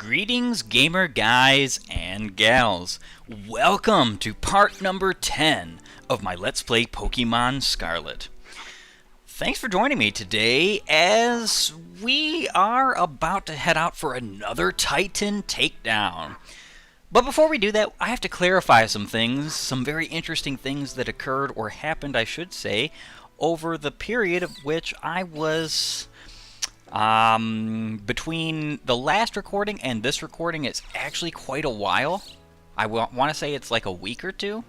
Greetings, gamer guys and gals. Welcome to part number 10 of my Let's Play Pokemon Scarlet. Thanks for joining me today as we are about to head out for another Titan takedown. But before we do that, I have to clarify some things, some very interesting things that occurred, or happened, I should say, over the period of which I was... between the last recording and this recording, it's actually quite a while. I want to say it's like a week or two.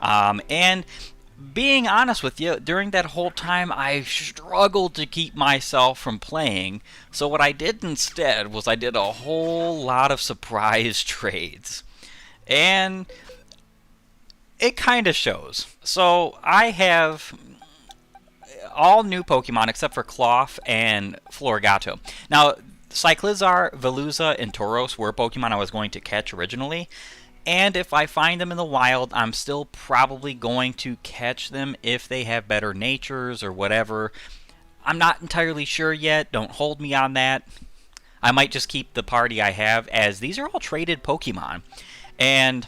And being honest with you, during that whole time, I struggled to keep myself from playing. So what I did instead was I did a whole lot of surprise trades. And it kind of shows. So I have all new Pokemon except for Cloth and Florigato. Now, Cyclizar, Veluza, and Tauros were Pokemon I was going to catch originally. And if I find them in the wild, I'm still probably going to catch them if they have better natures or whatever. I'm not entirely sure yet. Don't hold me on that. I might just keep the party I have, as these are all traded Pokemon. And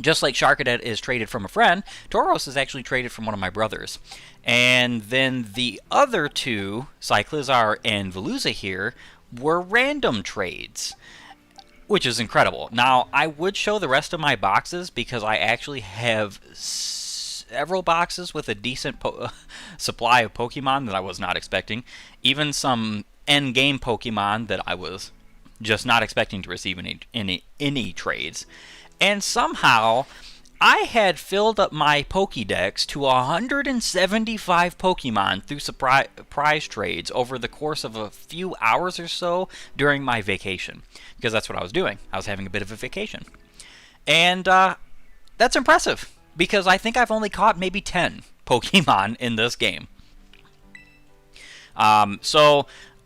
just like Sharkadet is traded from a friend, Tauros is actually traded from one of my brothers. And then the other two, Cyclizar and Veluza here, were random trades, which is incredible. Now, I would show the rest of my boxes because I actually have several boxes with a decent supply of Pokemon that I was not expecting. Even some endgame Pokemon that I was just not expecting to receive any trades. And somehow, I had filled up my Pokédex to 175 Pokemon through surprise trades over the course of a few hours or so during my vacation. Because that's what I was doing. I was having a bit of a vacation. And that's impressive, because I think I've only caught maybe 10 Pokemon in this game. So,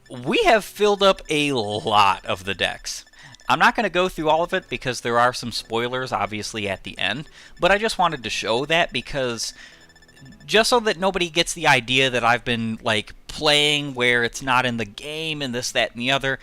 we have filled up a lot of the decks. I'm not going to go through all of it because there are some spoilers, obviously, at the end. But I just wanted to show that because just so that nobody gets the idea that I've been, like, playing where it's not in the game and this, that, and the other.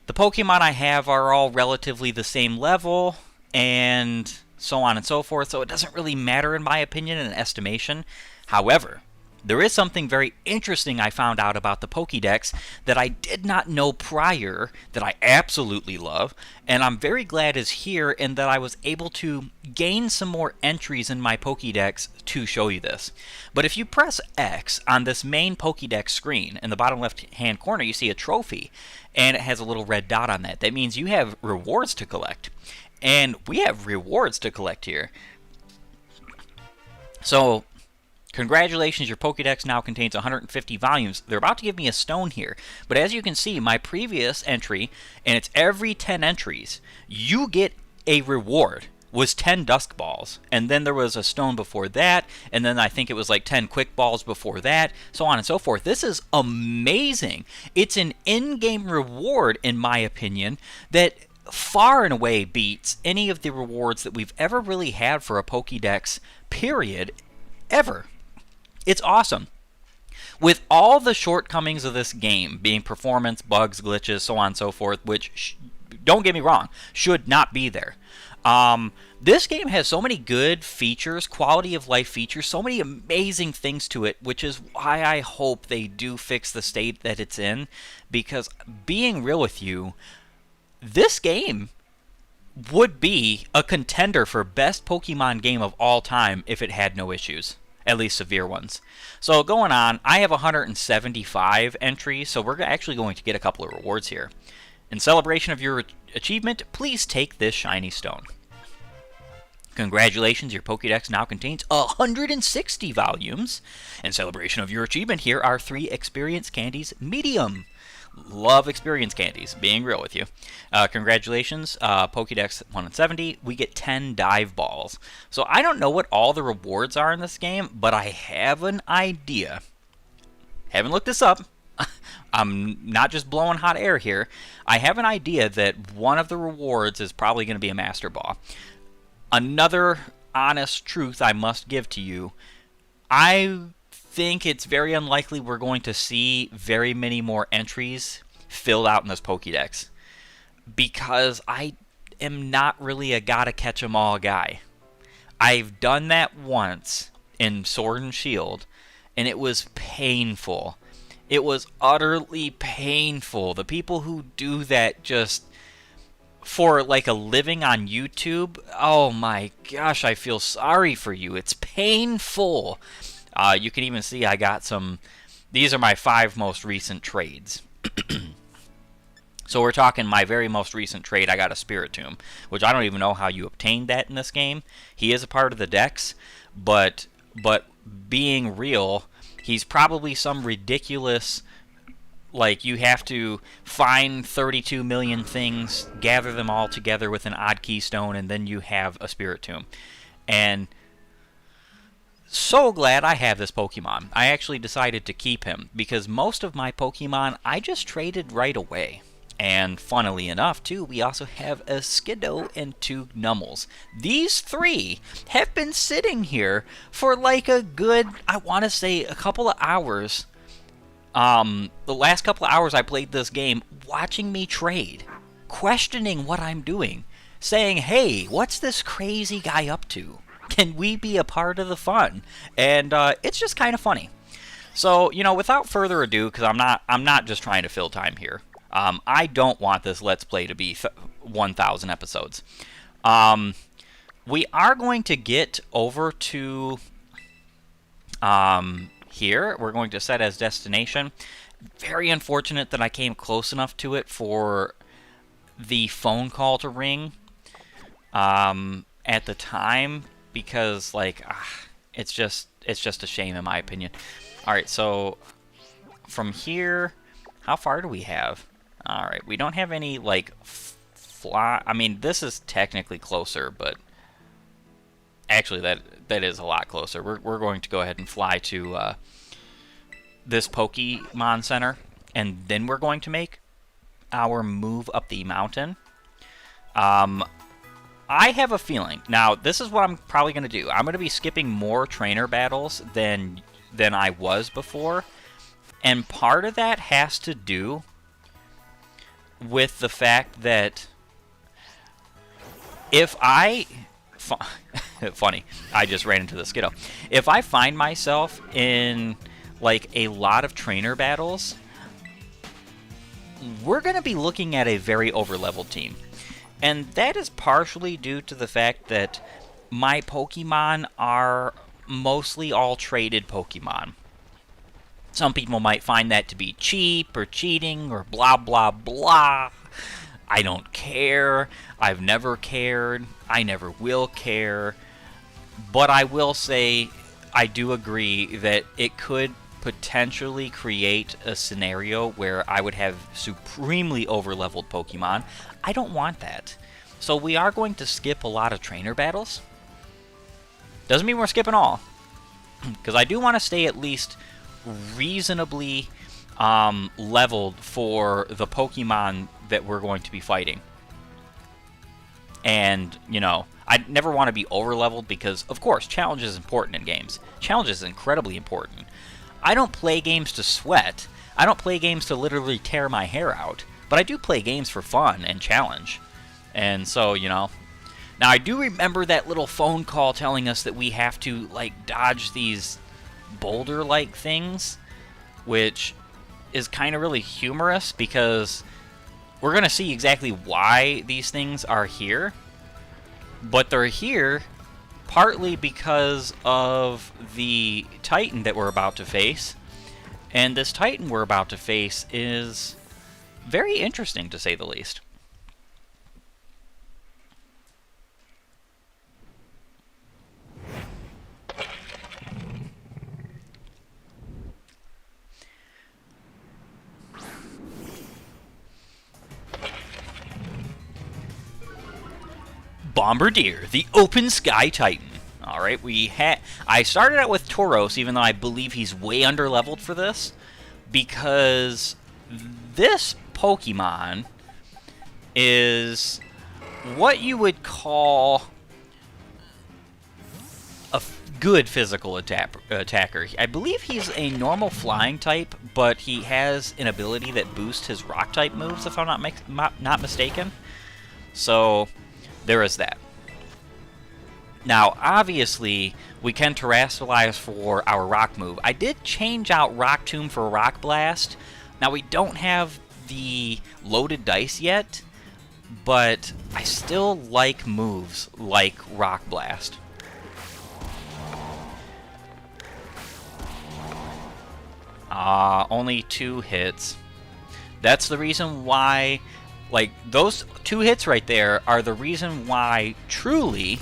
The Pokemon I have are all relatively the same level and so on and so forth. So it doesn't really matter, in my opinion, and estimation. However, there is something very interesting I found out about the Pokédex that I did not know prior, that I absolutely love, and I'm very glad is here, and that I was able to gain some more entries in my Pokédex to show you this. But if you press X on this main Pokédex screen, in the bottom left-hand corner, you see a trophy, and it has a little red dot on that. That means you have rewards to collect, and we have rewards to collect here. So, congratulations, your Pokédex now contains 150 volumes. They're about to give me a stone here. But as you can see, my previous entry, and it's every 10 entries, you get a reward, was 10 Dusk Balls. And then there was a stone before that, and then I think it was like 10 Quick Balls before that, so on and so forth. This is amazing. It's an in-game reward, in my opinion, that far and away beats any of the rewards that we've ever really had for a Pokédex, period, ever. It's awesome. With all the shortcomings of this game, being performance, bugs, glitches, so on and so forth, which, don't get me wrong, should not be there. This game has so many good features, quality of life features, so many amazing things to it, which is why I hope they do fix the state that it's in. Because, being real with you, this game would be a contender for best Pokemon game of all time if it had no issues. At least severe ones. So going on, I have 175 entries, so we're actually going to get a couple of rewards here. In celebration of your achievement, please take this shiny stone. Congratulations, your Pokédex now contains 160 volumes. In celebration of your achievement, here are 3 experience candies, medium. Love experience candies, being real with you. Congratulations, Pokédex 170. We get 10 dive balls. So I don't know what all the rewards are in this game, but I have an idea. Haven't looked this up. I'm not just blowing hot air here. I have an idea that one of the rewards is probably going to be a Master Ball. Another honest truth I must give to you. I think it's very unlikely we're going to see very many more entries filled out in this Pokédex. because I am not really a gotta catch 'em all guy. I've done that once in Sword and Shield, and it was painful. It was utterly painful. The people who do that just for like a living on YouTube, oh my gosh, I feel sorry for you. It's painful. You can even see I got some. These are my 5 most recent trades. So we're talking my very most recent trade. I got a Spirit Tomb, which I don't even know how you obtained that in this game. He is a part of the dex, but being real, he's probably some ridiculous, like you have to find 32 million things, gather them all together with an odd keystone, and then you have a Spirit Tomb. And so glad I have this Pokemon. I actually decided to keep him because most of my Pokemon I just traded right away. And funnily enough, too, we also have a Skiddo and 2 Nummels. These 3 have been sitting here for like a good, I want to say, a couple of hours. The last couple of hours I played this game, watching me trade, questioning what I'm doing, saying, hey, what's this crazy guy up to? Can we be a part of the fun? And it's just kind of funny. So, you know, without further ado, because I'm not just trying to fill time here. I don't want this Let's Play to be 1,000 episodes. We are going to get over to here. We're going to set as destination. Very unfortunate that I came close enough to it for the phone call to ring at the time, because like it's just a shame in my opinion. All right, so from here, how far do we have? All right, we don't have any, like, fly... I mean, this is technically closer, but... Actually, that is a lot closer. We're going to go ahead and fly to this Pokemon Center, and then we're going to make our move up the mountain. I have a feeling... Now, this is what I'm probably going to do. I'm going to be skipping more trainer battles than I was before, and part of that has to do with the fact that if I... Funny, I just ran into the Skiddo. If I find myself in, like, a lot of trainer battles, we're going to be looking at a very over-leveled team. And that is partially due to the fact that my Pokemon are mostly all traded Pokemon. Some people might find that to be cheap or cheating or blah, blah, blah. I don't care. I've never cared. I never will care. But I will say I do agree that it could potentially create a scenario where I would have supremely over-leveled Pokemon. I don't want that. So we are going to skip a lot of trainer battles. Doesn't mean we're skipping all. Because I do want to stay at least reasonably leveled for the Pokemon that we're going to be fighting. And, you know, I never want to be over-leveled because, of course, challenge is important in games. Challenge is incredibly important. I don't play games to sweat. I don't play games to literally tear my hair out. But I do play games for fun and challenge. And so, you know. Now, I do remember that little phone call telling us that we have to, like, dodge these boulder-like things, which is kind of really humorous because we're going to see exactly why these things are here. But they're here partly because of the Titan that we're about to face. And this Titan we're about to face is very interesting, to say the least. Bombardier, the Open Sky Titan. Alright, I started out with Tauros, even though I believe he's way underleveled for this, because this Pokemon is what you would call good physical attacker. I believe he's a normal flying type, but he has an ability that boosts his rock type moves, if I'm not mistaken. So there is that. Now, obviously, we can terrestrialize for our rock move. I did change out Rock Tomb for Rock Blast. Now, we don't have the loaded dice yet, but I still like moves like Rock Blast. Only 2 hits. That's the reason why, like, those 2 hits right there are the reason why, truly,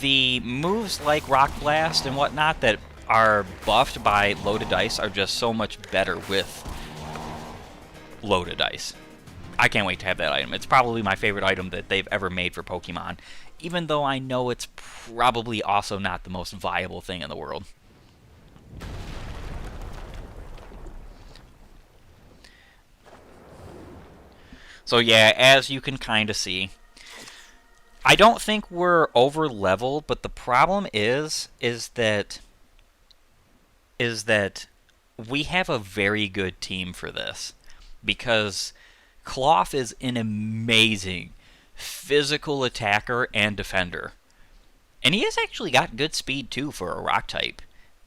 the moves like Rock Blast and whatnot that are buffed by loaded dice are just so much better with loaded dice. I can't wait to have that item. It's probably my favorite item that they've ever made for Pokemon, even though I know it's probably also not the most viable thing in the world. So yeah, as you can kind of see, I don't think we're over leveled, but the problem is that we have a very good team for this, because Cloth is an amazing physical attacker and defender, and he has actually got good speed too for a rock type,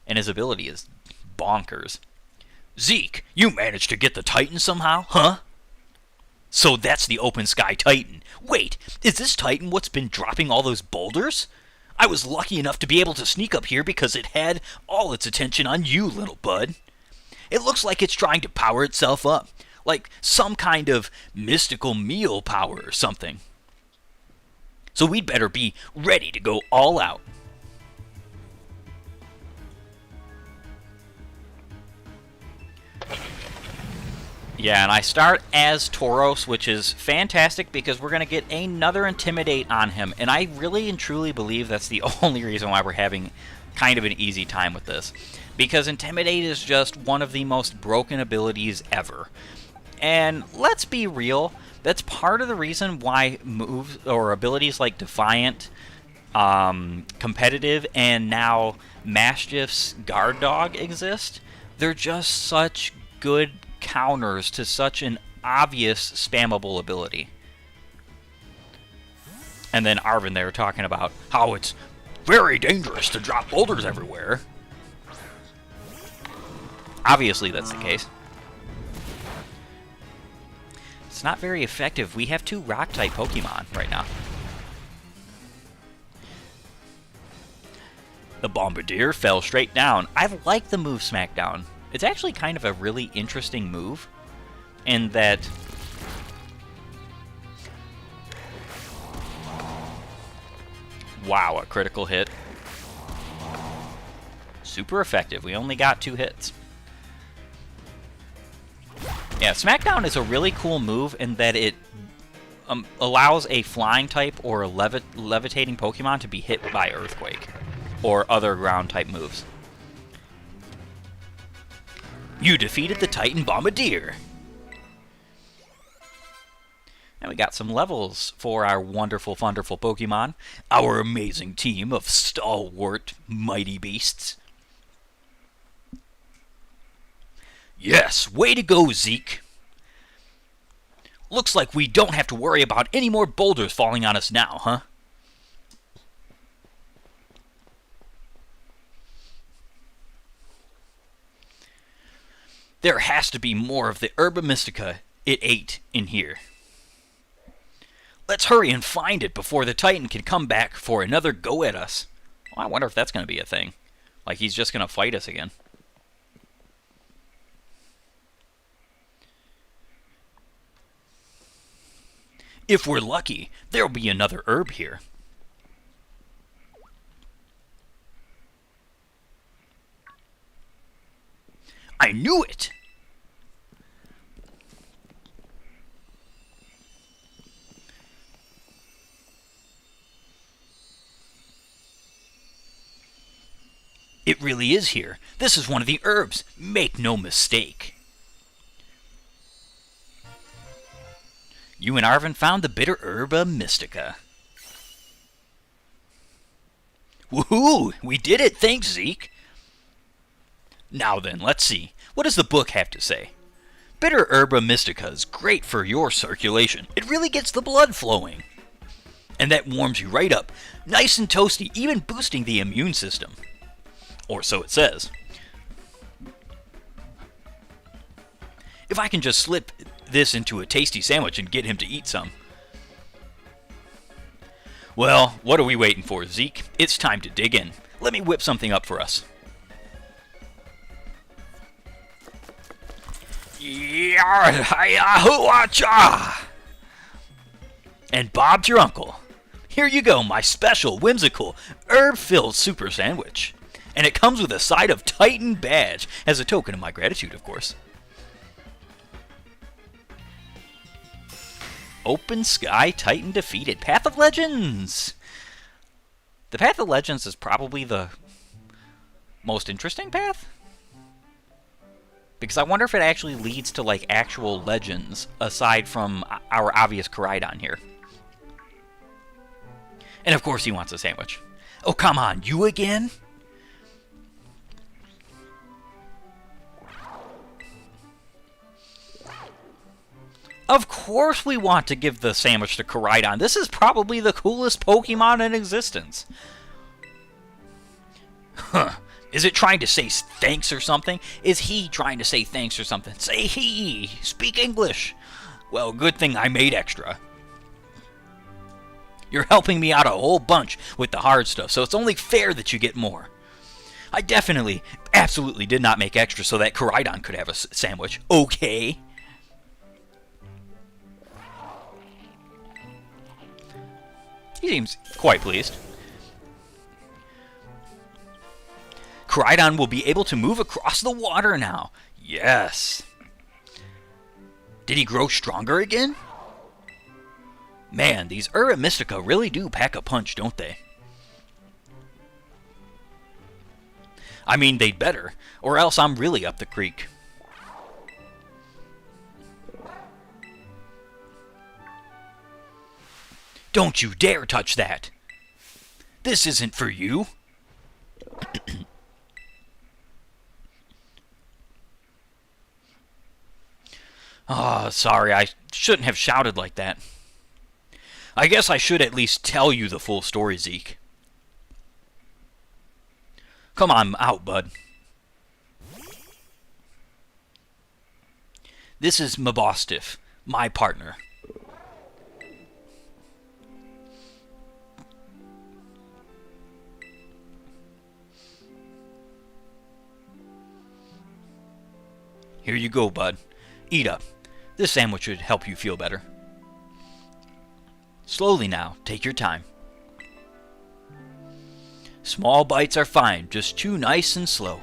and his ability is bonkers. Zeke, you managed to get the Titan somehow, huh? So that's the Open Sky Titan. Wait, is this Titan what's been dropping all those boulders? I was lucky enough to be able to sneak up here because it had all its attention on you, little bud. It looks like it's trying to power itself up, like some kind of mystical meal power or something. So we'd better be ready to go all out. Yeah, and I start as Tauros, which is fantastic because we're going to get another Intimidate on him. And I really and truly believe that's the only reason why we're having kind of an easy time with this. Because Intimidate is just one of the most broken abilities ever. And let's be real, that's part of the reason why moves or abilities like Defiant, Competitive, and now Mastiff's Guard Dog exist. They're just such good counters to such an obvious spammable ability. And then Arvin there talking about how it's very dangerous to drop boulders everywhere. Obviously that's the case. It's not very effective. We have 2 rock-type Pokemon right now. The Bombardier fell straight down. I like the move Smackdown. It's actually kind of a really interesting move in that wow, a critical hit. Super effective. We only got 2 hits. Yeah, Smackdown is a really cool move in that it allows a flying type or a levitating Pokemon to be hit by Earthquake or other ground type moves. You defeated the Titan Bombardier. And we got some levels for our wonderful, wonderful Pokemon. Our amazing team of stalwart, mighty beasts. Yes, way to go, Zeke. Looks like we don't have to worry about any more boulders falling on us now, huh? There has to be more of the Herba Mystica it ate in here. Let's hurry and find it before the Titan can come back for another go at us. Well, I wonder if that's going to be a thing. Like he's just going to fight us again. If we're lucky, there'll be another herb here. I knew it! It really is here. This is one of the herbs. Make no mistake. You and Arvin found the bitter herba mystica. Woohoo! We did it! Thanks, Zeke! Now then, let's see. What does the book have to say? Bitter Herba Mystica is great for your circulation. It really gets the blood flowing. And that warms you right up. Nice and toasty, even boosting the immune system. Or so it says. If I can just slip this into a tasty sandwich and get him to eat some. Well, what are we waiting for, Zeke? It's time to dig in. Let me whip something up for us. And Bob's your uncle. Here you go, my special, whimsical, herb-filled super sandwich. And it comes with a side of Titan badge, as a token of my gratitude, of course. Open Sky Titan defeated. Path of Legends! The Path of Legends is probably the most interesting path? Because I wonder if it actually leads to, like, actual legends, aside from our obvious Koraidon here. And of course he wants a sandwich. Oh, come on, you again? Of course we want to give the sandwich to Koraidon. This is probably the coolest Pokemon in existence. Huh. Is it trying to say thanks or something? Is he trying to say thanks or something? Say he. Speak English. Well, good thing I made extra. You're helping me out a whole bunch with the hard stuff, so it's only fair that you get more. I definitely, absolutely did not make extra so that Koraidon could have a sandwich. Okay. He seems quite pleased. Koraidon will be able to move across the water now. Yes. Did he grow stronger again? Man, these Herba Mystica really do pack a punch, don't they? I mean, they'd better, or else I'm really up the creek. Don't you dare touch that! This isn't for you! Oh, sorry, I shouldn't have shouted like that. I guess I should at least tell you the full story, Zeke. Come on out, bud. This is Mabostiff, my partner. Here you go, bud. Eat up. This sandwich should help you feel better. Slowly now. Take your time. Small bites are fine. Just chew nice and slow.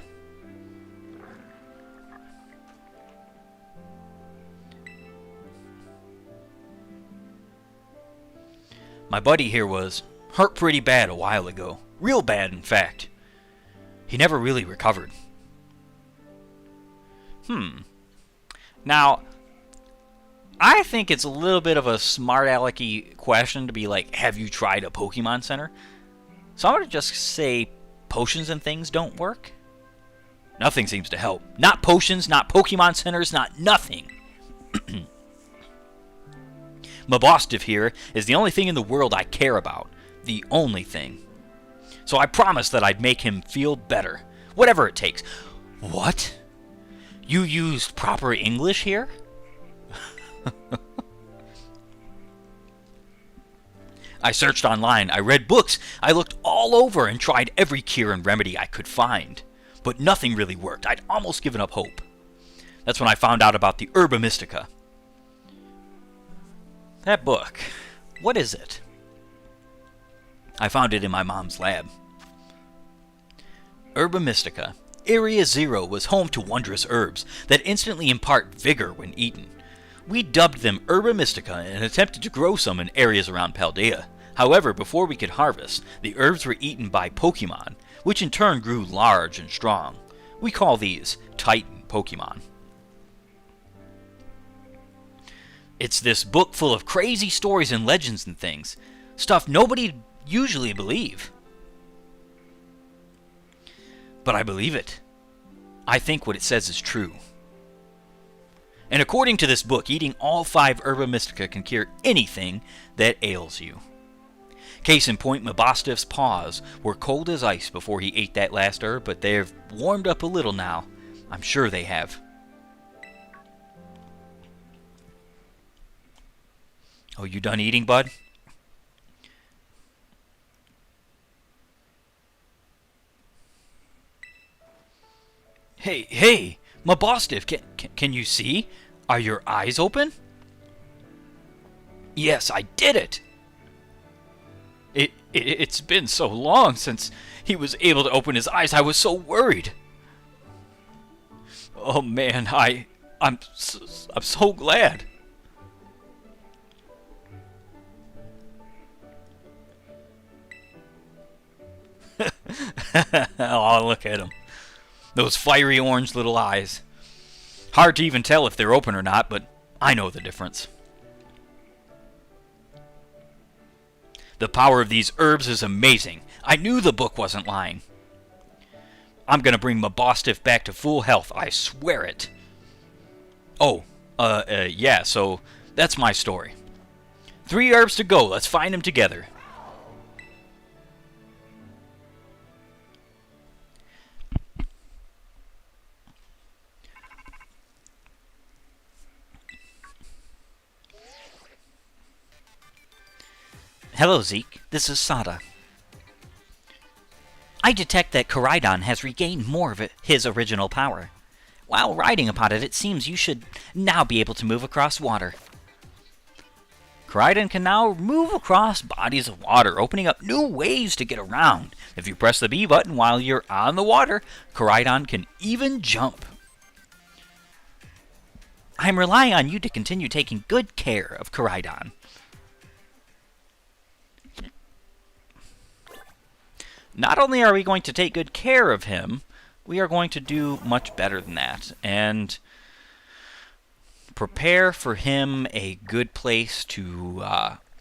My buddy here was hurt pretty bad a while ago. Real bad, in fact. He never really recovered. Now, I think it's a little bit of a smart alecky question to be like, have you tried a Pokemon Center? So I'm going to just say potions and things don't work. Nothing seems to help. Not potions, not Pokemon Centers, not nothing. Mabostiff here is the only thing in the world I care about. The only thing. So I promised that I'd make him feel better. Whatever it takes. What? You used proper English here? I searched online, I read books, I looked all over and tried every cure and remedy I could find. But nothing really worked. I'd almost given up hope. That's when I found out about the Herba Mystica. That book, what is it? I found it in my mom's lab. Herba Mystica. Area 0 was home to wondrous herbs that instantly impart vigor when eaten. We dubbed them Herba Mystica and attempted to grow some in areas around Paldea. However, before we could harvest, the herbs were eaten by Pokemon, which in turn grew large and strong. We call these Titan Pokemon. It's this book full of crazy stories and legends and things. Stuff nobody usually believe. but I believe it. I think what it says is true. And according to this book, eating all 5 Herba Mystica can cure anything that ails you. Case in point, Mabostiff's paws were cold as ice before he ate that last herb, but they've warmed up a little now. I'm sure they have. Oh, you done eating, bud? Hey, Mabostiff, can you see? Are your eyes open? Yes, I did it! It's been so long since he was able to open his eyes. I was so worried. Oh man, I'm so glad. Oh, look at him. Those fiery orange little eyes. Hard to even tell if they're open or not, but I know the difference. The power of these herbs is amazing. I knew the book wasn't lying. I'm gonna bring Mabostiff back to full health, I swear it. Oh, yeah, so that's my story. 3 herbs to go, let's find them together. Hello, Zeke. This is Sada. I detect that Koraidon has regained more of his original power. While riding upon it, it seems you should now be able to move across water. Koraidon can now move across bodies of water, opening up new ways to get around. If you press the B button while you're on the water, Koraidon can even jump. I'm relying on you to continue taking good care of Koraidon. Not only are we going to take good care of him, we are going to do much better than that and prepare for him a good place to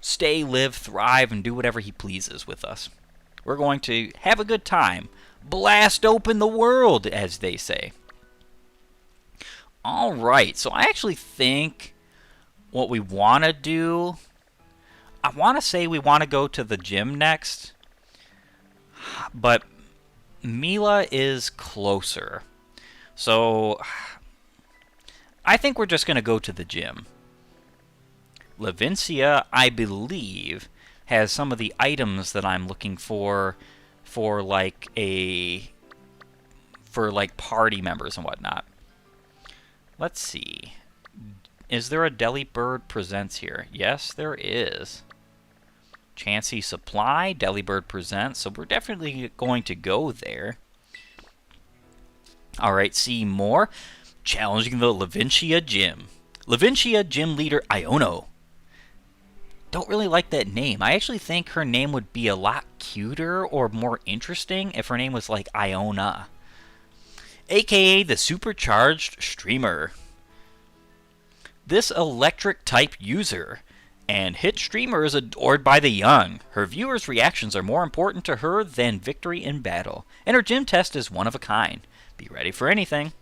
stay, live, thrive, and do whatever he pleases with us. We're going to have a good time. Blast open the world, as they say. Alright, so I actually think what we want to do, I want to say we want to go to the gym next. But Mila is closer. So I think we're just going to go to the gym. Lavincia, I believe, has some of the items that I'm looking for like party members and whatnot. Let's see. Is there a Delibird Presents here? Yes, there is. Chansey Supply, Delibird Presents, so we're definitely going to go there. Alright, see more. Challenging the Lavincia Gym. Lavincia Gym Leader Iono. Don't really like that name. I actually think her name would be a lot cuter or more interesting if her name was like Iona. AKA the Supercharged Streamer. This electric type user and hit streamer is adored by the young. Her viewers' reactions are more important to her than victory in battle. And her gym test is one of a kind. Be ready for anything.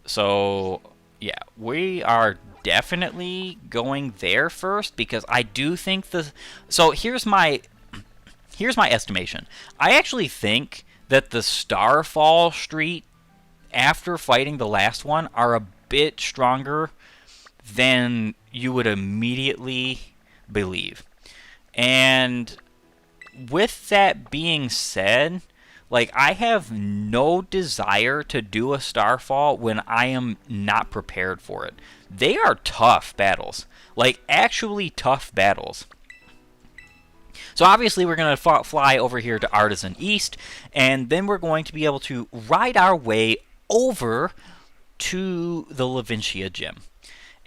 So, yeah, we are definitely going there first because I do think so here's my estimation. I actually think that the Starfall Street after fighting the last one are a bit stronger than you would immediately believe. And with that being said, like, I have no desire to do a Starfall when I am not prepared for it. They are tough battles. Like, actually tough battles. So obviously we're going to fly over here to Artisan East, and then we're going to be able to ride our way over to the Lavincia Gym.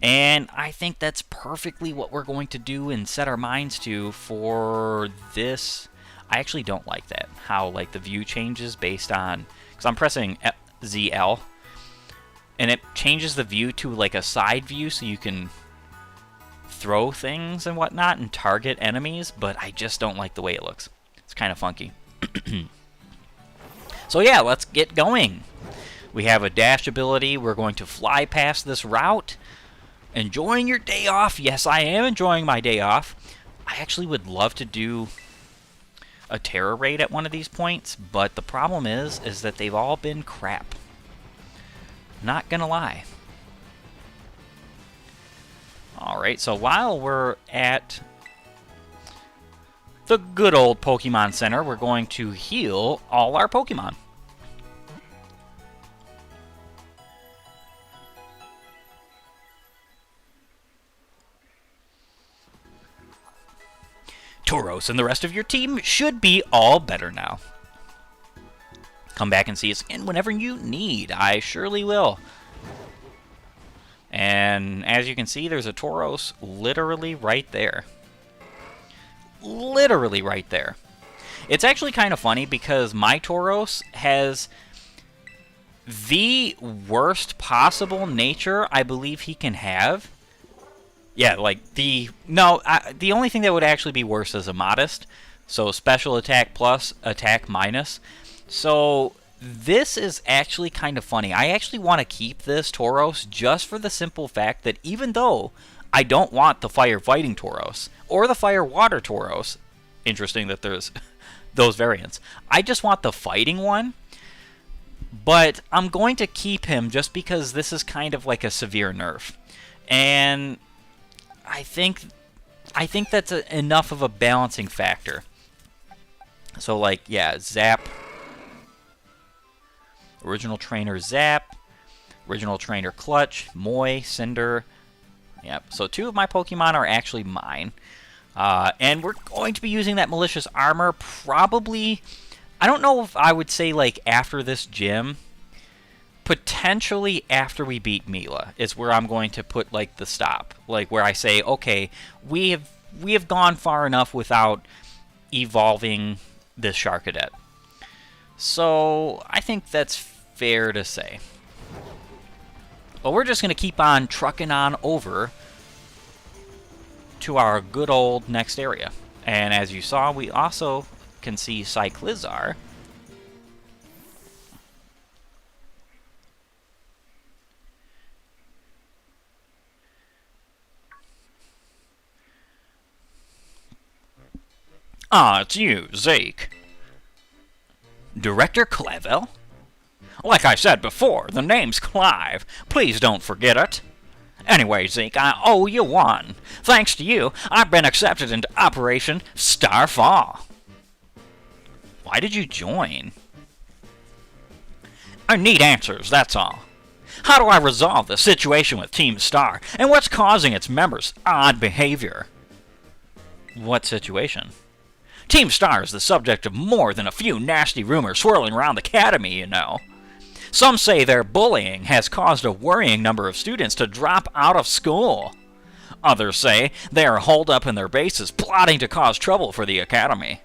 And I think that's perfectly what we're going to do and set our minds to for this. I actually don't like that, how like the view changes based on, because I'm pressing ZL, and it changes the view to like a side view so you can throw things and whatnot and target enemies, but I just don't like the way it looks. It's kind of funky. So yeah, let's get going. We have a dash ability. We're going to fly past this route. Enjoying your day off? Yes, I am enjoying my day off. I actually would love to do a terror raid at one of these points, but the problem is that they've all been crap. Not gonna lie. Alright, so while we're at the good old Pokemon Center, we're going to heal all our Pokemon. Tauros and the rest of your team should be all better now. Come back and see us again whenever you need. I surely will. And as you can see, there's a Tauros literally right there. Literally right there. It's actually kind of funny because my Tauros has the worst possible nature I believe he can have. Yeah, like the only thing that would actually be worse is a modest. So special attack plus, attack minus. So this is actually kind of funny. I actually want to keep this Tauros just for the simple fact that even though I don't want the fire fighting Tauros or the fire water Tauros, interesting that there's those variants, I just want the fighting one. But I'm going to keep him just because this is kind of like a severe nerf. And I think that's enough of a balancing factor. So like, yeah, Zap, original trainer Zap, original trainer Clutch, Moy, Cinder. Yep, so 2 of my Pokemon are actually mine. And we're going to be using that malicious armor probably, I don't know if I would say like after this gym. Potentially after we beat Mila is where I'm going to put like the stop. Like where I say, okay, we have gone far enough without evolving this Charcadet. So I think that's fair to say. But we're just going to keep on trucking on over to our good old next area. And as you saw, we also can see Cyclizar. Ah, it's you, Zeke. Director Clavel? Like I said before, the name's Clive. Please don't forget it. Anyway, Zeke, I owe you one. Thanks to you, I've been accepted into Operation Starfall. Why did you join? I need answers, that's all. How do I resolve the situation with Team Star, and what's causing its members' odd behavior? What situation? Team Star is the subject of more than a few nasty rumors swirling around the academy, you know. Some say their bullying has caused a worrying number of students to drop out of school. Others say they are holed up in their bases plotting to cause trouble for the academy.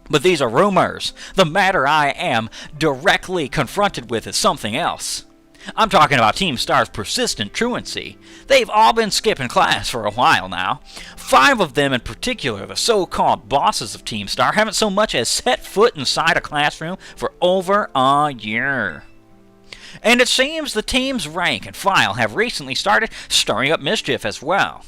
But these are rumors. The matter I am directly confronted with is something else. I'm talking about Team Star's persistent truancy. They've all been skipping class for a while now. 5 of them in particular, the so-called bosses of Team Star, haven't so much as set foot inside a classroom for over a year. And it seems the team's rank and file have recently started stirring up mischief as well.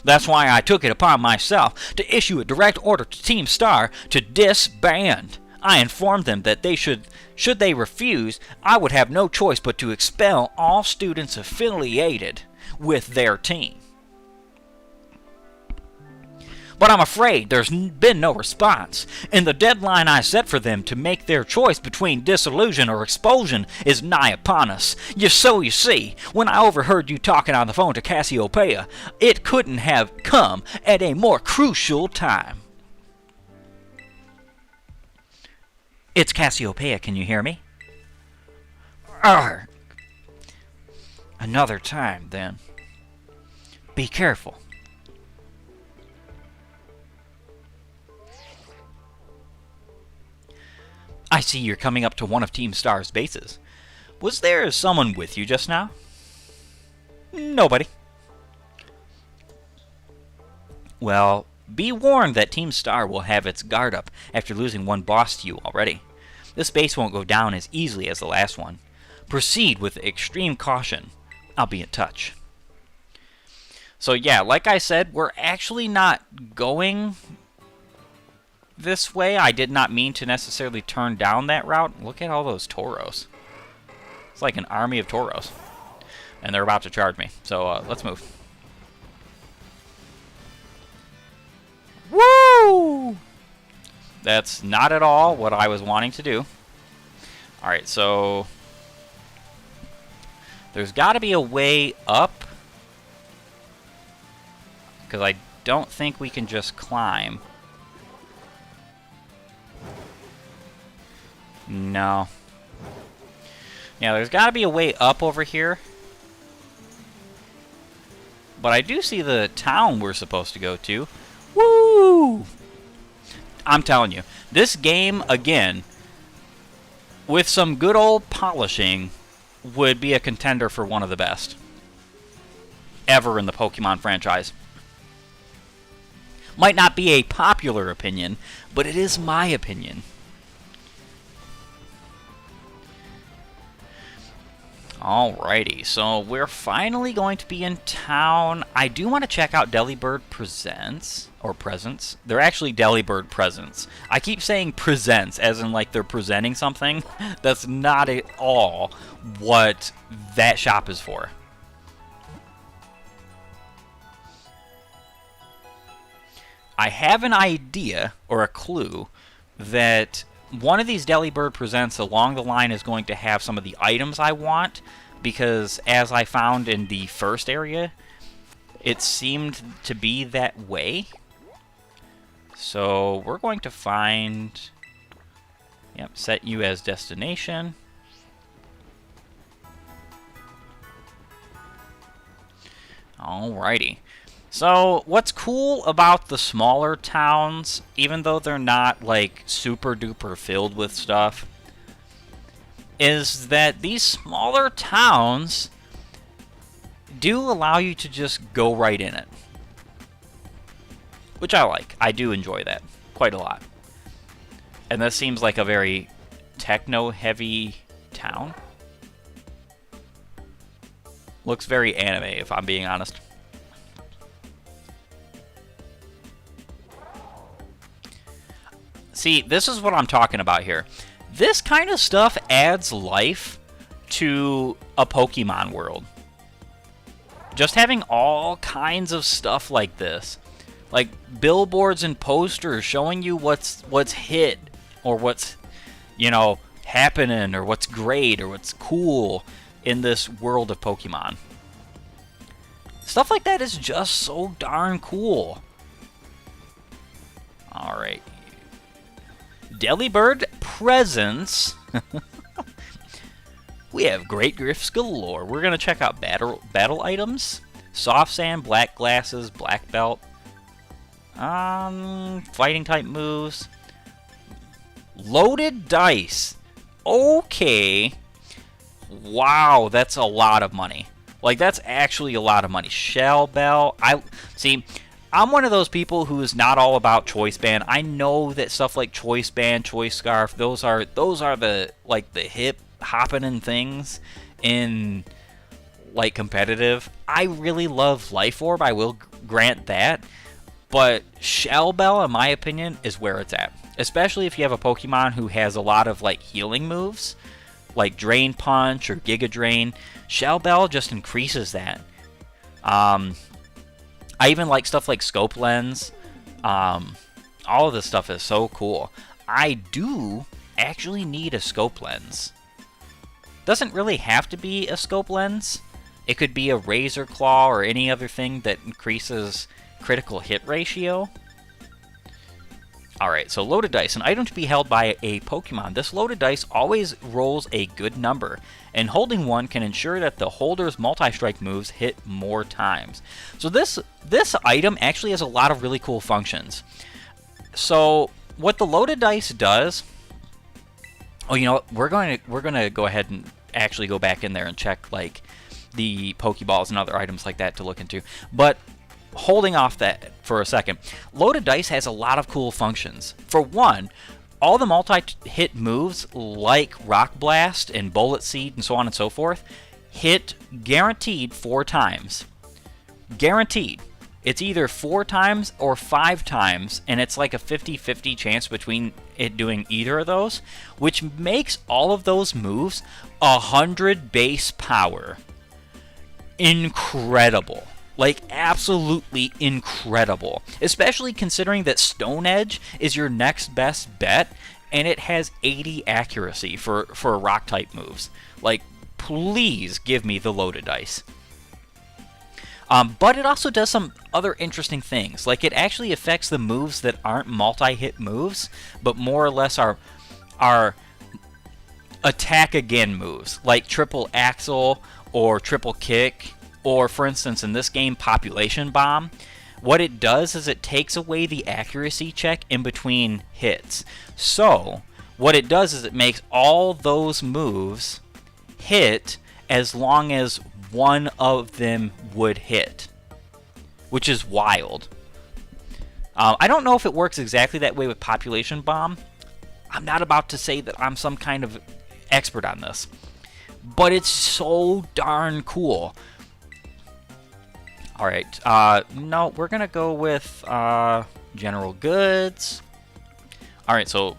That's why I took it upon myself to issue a direct order to Team Star to disband. I informed them that they should they refuse, I would have no choice but to expel all students affiliated with their team. But I'm afraid there's been no response, and the deadline I set for them to make their choice between disillusion or expulsion is nigh upon us. You see, when I overheard you talking on the phone to Cassiopeia, it couldn't have come at a more crucial time. It's Cassiopeia, can you hear me? Arr! Another time, then. Be careful. I see you're coming up to one of Team Star's bases. Was there someone with you just now? Nobody. Well, Be warned that Team Star will have its guard up after losing one boss to you already. This base won't go down as easily as the last one. Proceed with extreme caution. I'll be in touch. So yeah, like I said, we're actually not going this way. I did not mean to necessarily turn down that route. Look at all those Tauros. It's like an army of Tauros. And they're about to charge me. So let's move. Woo! That's not at all what I was wanting to do. Alright, so there's got to be a way up, because I don't think we can just climb. No. Yeah, there's got to be a way up over here. But I do see the town we're supposed to go to. Woo! I'm telling you, this game, again, with some good old polishing, would be a contender for one of the best ever in the Pokemon franchise. Might not be a popular opinion, but it is my opinion. Alrighty, so we're finally going to be in town. I do want to check out Delibird Presents, or Presents. They're actually Delibird Presents. I keep saying presents, as in like they're presenting something. That's not at all what that shop is for. I have an idea, or a clue, that one of these Delibird Presents along the line is going to have some of the items I want, because as I found in the first area, it seemed to be that way. So we're going to find, yep, set you as destination. Alrighty. So, what's cool about the smaller towns, even though they're not, like, super duper filled with stuff, is that these smaller towns do allow you to just go right in it. Which I like. I do enjoy that quite a lot. And this seems like a very techno-heavy town. Looks very anime, if I'm being honest. See, this is what I'm talking about here. This kind of stuff adds life to a Pokemon world. Just having all kinds of stuff like this. Like billboards and posters showing you what's hit, or what's, you know, happening, or what's great, or what's cool in this world of Pokemon. Stuff like that is just so darn cool. Alright. Delibird Presents. We have great gifts galore. We're going to check out battle items. Soft Sand, Black Glasses, Black Belt. Fighting type moves. Loaded Dice. Okay. Wow, that's a lot of money. Like, that's actually a lot of money. Shell Bell. I'm one of those people who is not all about Choice Band. I know that stuff like Choice Band, Choice Scarf, those are the, like, the hip hopping things in, like, competitive. I really love Life Orb, I will grant that. But Shell Bell, in my opinion, is where it's at. Especially if you have a Pokemon who has a lot of, like, healing moves, like Drain Punch or Giga Drain. Shell Bell just increases that. I even like stuff like Scope Lens. All of this stuff is so cool. I do actually need a Scope Lens. Doesn't really have to be a Scope Lens. It could be a Razor Claw or any other thing that increases critical hit ratio. Alright, so Loaded Dice, an item to be held by a Pokemon. This Loaded Dice always rolls a good number, and holding one can ensure that the holder's multi-strike moves hit more times. So this item actually has a lot of really cool functions. So what the Loaded Dice does... Oh, you know what? We're gonna go ahead and actually go back in there and check, like, the Pokeballs and other items like that to look into. But holding off that for a second, loaded dice has a lot of cool functions. For one, all the multi-hit moves like Rock Blast and Bullet Seed and so on and so forth hit guaranteed 4 times. Guaranteed. It's either 4 times or 5 times, and it's like a 50-50 chance between it doing either of those, which makes all of those moves 100 base power. Incredible. Like, absolutely incredible. Especially considering that Stone Edge is your next best bet, and it has 80 accuracy for rock-type moves. Like, please give me the loaded dice. But it also does some other interesting things. Like, it actually affects the moves that aren't multi-hit moves, but more or less are attack again moves, like Triple Axle or Triple Kick, or, for instance, in this game, Population Bomb. What it does is it takes away the accuracy check in between hits. So, what it does is it makes all those moves hit as long as one of them would hit, which is wild. I don't know if it works exactly that way with Population Bomb. I'm not about to say that I'm some kind of expert on this, but it's so darn cool. Alright, no, we're gonna go with general goods. Alright, so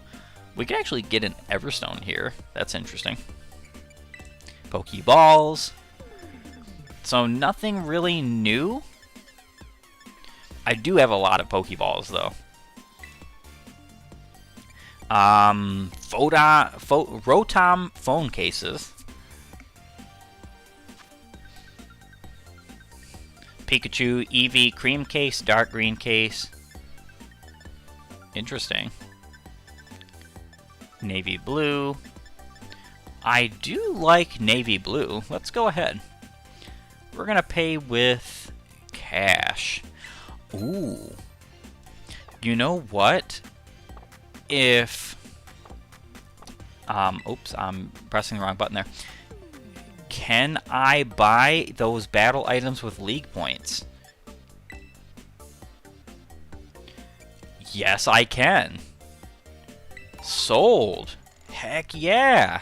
we can actually get an Everstone here. That's interesting. Pokeballs. So nothing really new. I do have a lot of Pokeballs, though. Rotom phone cases. Pikachu Eevee cream case, dark green case. Interesting. Navy blue. I do like navy blue. Let's go ahead. We're gonna pay with cash. Ooh. You know what? If... oops, I'm pressing the wrong button there. Can I buy those battle items with league points? Yes, I can. Sold. Heck yeah.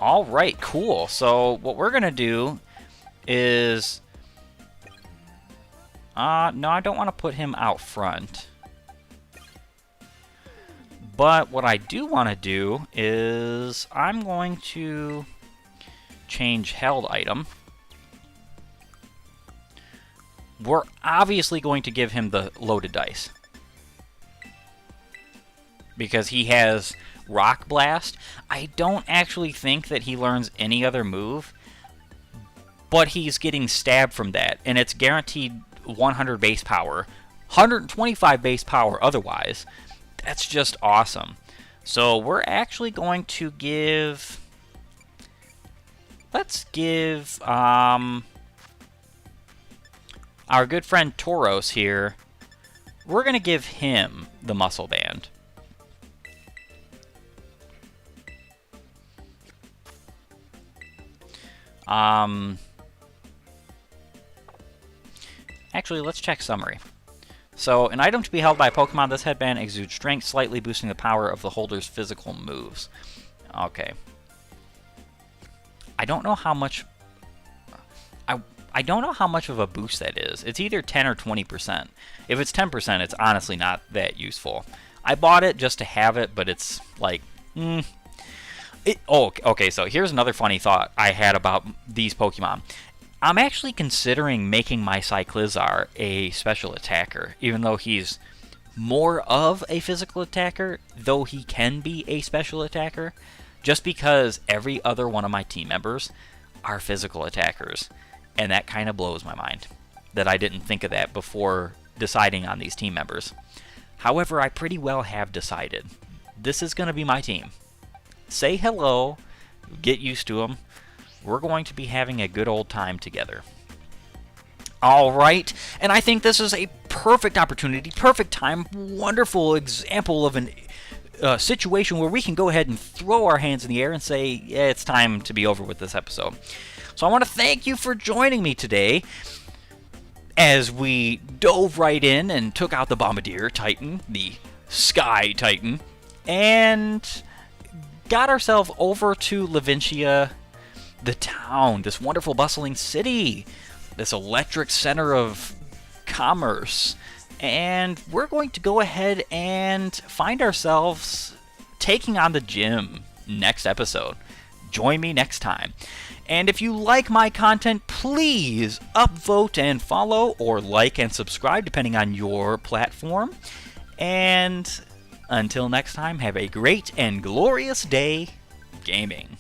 Alright, cool. So what we're going to do is... no, I don't want to put him out front. But what I do want to do is I'm going to change held item. We're obviously going to give him the loaded dice, because he has Rock Blast. I don't actually think that he learns any other move, but he's getting stabbed from that, and it's guaranteed 100 base power, 125 base power otherwise. That's just awesome. So we're actually going to give... Let's give our good friend Tauros here, we're going to give him the muscle band. Actually, let's check summary. So, an item to be held by a Pokemon, this headband exudes strength, slightly boosting the power of the holder's physical moves. Okay. I don't know how much... I don't know how much of a boost that is. It's either 10 or 20%. If it's 10%, it's honestly not that useful. I bought it just to have it, but it's like... Oh, okay, so here's another funny thought I had about these Pokemon. I'm actually considering making my Cyclizar a special attacker, even though he's more of a physical attacker, though he can be a special attacker, just because every other one of my team members are physical attackers, and that kind of blows my mind, that I didn't think of that before deciding on these team members. However, I pretty well have decided. This is going to be my team. Say hello, get used to them. We're going to be having a good old time together. Alright, and I think this is a perfect opportunity, perfect time, wonderful example of a situation where we can go ahead and throw our hands in the air and say, yeah, it's time to be over with this episode. So I want to thank you for joining me today as we dove right in and took out the Bombardier Titan, the Sky Titan, and got ourselves over to Levincia, the town, this wonderful bustling city, this electric center of commerce. And we're going to go ahead and find ourselves taking on the gym next episode. Join me next time. And if you like my content, please upvote and follow, or like and subscribe depending on your platform. And until next time, have a great and glorious day gaming.